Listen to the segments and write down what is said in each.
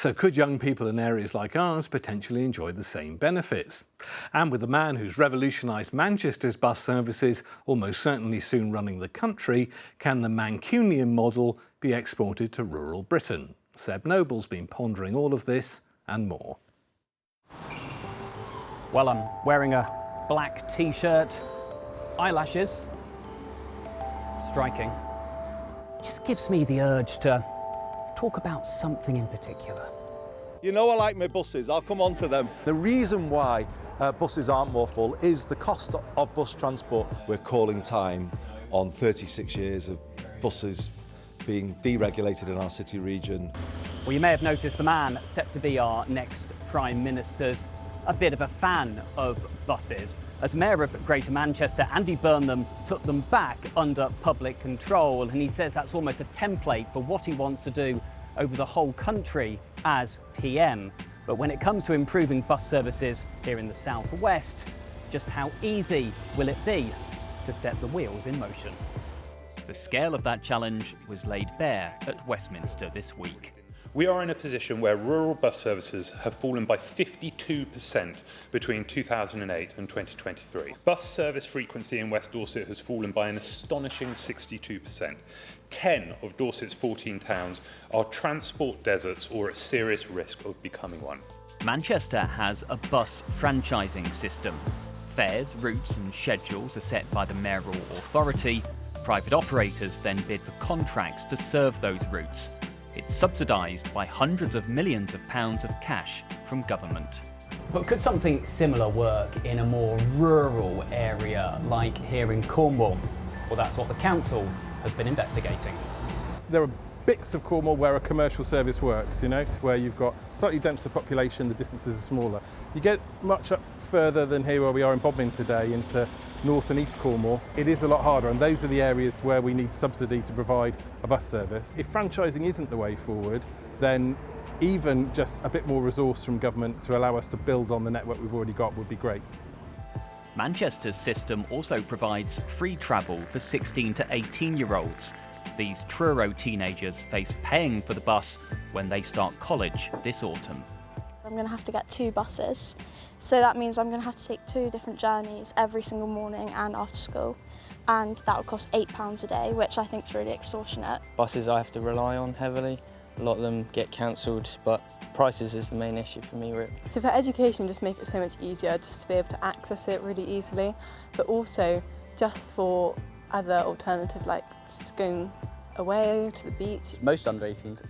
So could young people in areas like ours potentially enjoy the same benefits? And with the man who's revolutionised Manchester's bus services almost certainly soon running the country, can the Mancunian model be exported to rural Britain? Seb Noble's been pondering all of this and more. Well, I'm wearing a black t-shirt, eyelashes, striking. Just gives me the urge to talk about something in particular. You know I like my buses, I'll come on to them. The reason why buses aren't more full is the cost of bus transport. We're calling time on 36 years of buses being deregulated in our city region. Well, you may have noticed the man set to be our next Prime Minister's a bit of a fan of buses. As Mayor of Greater Manchester, Andy Burnham took them back under public control, and he says that's almost a template for what he wants to do over the whole country as PM. But when it comes to improving bus services here in the South West, just how easy will it be to set the wheels in motion? The scale of that challenge was laid bare at Westminster this week. We are in a position where rural bus services have fallen by 52% between 2008 and 2023. Bus service frequency in West Dorset has fallen by an astonishing 62%. 10 of Dorset's 14 towns are transport deserts or at serious risk of becoming one. Manchester has a bus franchising system. Fares, routes and schedules are set by the mayoral authority. Private operators then bid for contracts to serve those routes. It's subsidised by hundreds of millions of pounds of cash from government. But could something similar work in a more rural area like here in Cornwall? Well, that's what the council has been investigating. There are bits of Cornwall where a commercial service works, where you've got slightly denser population, the distances are smaller. You get much up further than here where we are in Bodmin today into North and East Cornwall, it is a lot harder, and those are the areas where we need subsidy to provide a bus service. If franchising isn't the way forward, then even just a bit more resource from government to allow us to build on the network we've already got would be great. Manchester's system also provides free travel for 16 to 18-year-olds. These Truro teenagers face paying for the bus when they start college this autumn. I'm going to have to get 2 buses, so that means I'm going to have to take 2 different journeys every single morning and after school, and that will cost £8 a day, which I think is really extortionate. Buses I have to rely on heavily, a lot of them get cancelled, but prices is the main issue for me really. So for education, just make it so much easier just to be able to access it really easily, but also just for other alternatives like just going away to the beach. Most under 18s,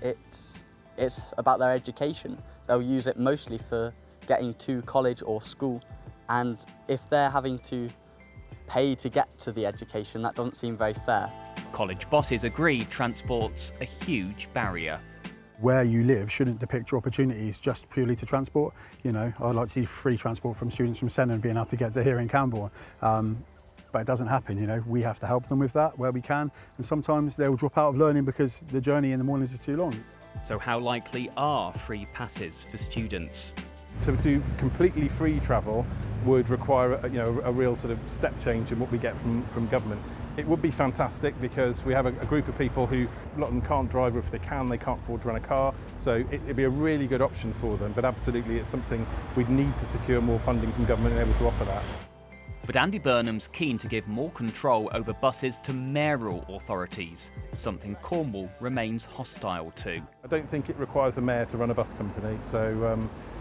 it's about their education. They'll use it mostly for getting to college or school, and if they're having to pay to get to the education, that doesn't seem very fair. College bosses agree transport's a huge barrier. Where you live shouldn't depict your opportunities just purely to transport. I'd like to see free transport from students from Senna being able to get to here in Camborne. But it doesn't happen, we have to help them with that where we can, and sometimes they'll drop out of learning because the journey in the mornings is too long. So how likely are free passes for students? To do completely free travel would require a real sort of step change in what we get from government. It would be fantastic because we have a group of people who, a lot of them can't drive, or if they can't afford to rent a car, so it'd be a really good option for them, but absolutely it's something we'd need to secure more funding from government and able to offer that. But Andy Burnham's keen to give more control over buses to mayoral authorities, something Cornwall remains hostile to. I don't think it requires a mayor to run a bus company, so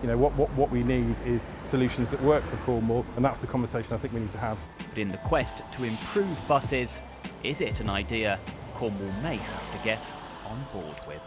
what we need is solutions that work for Cornwall, and that's the conversation I think we need to have. But in the quest to improve buses, is it an idea Cornwall may have to get on board with?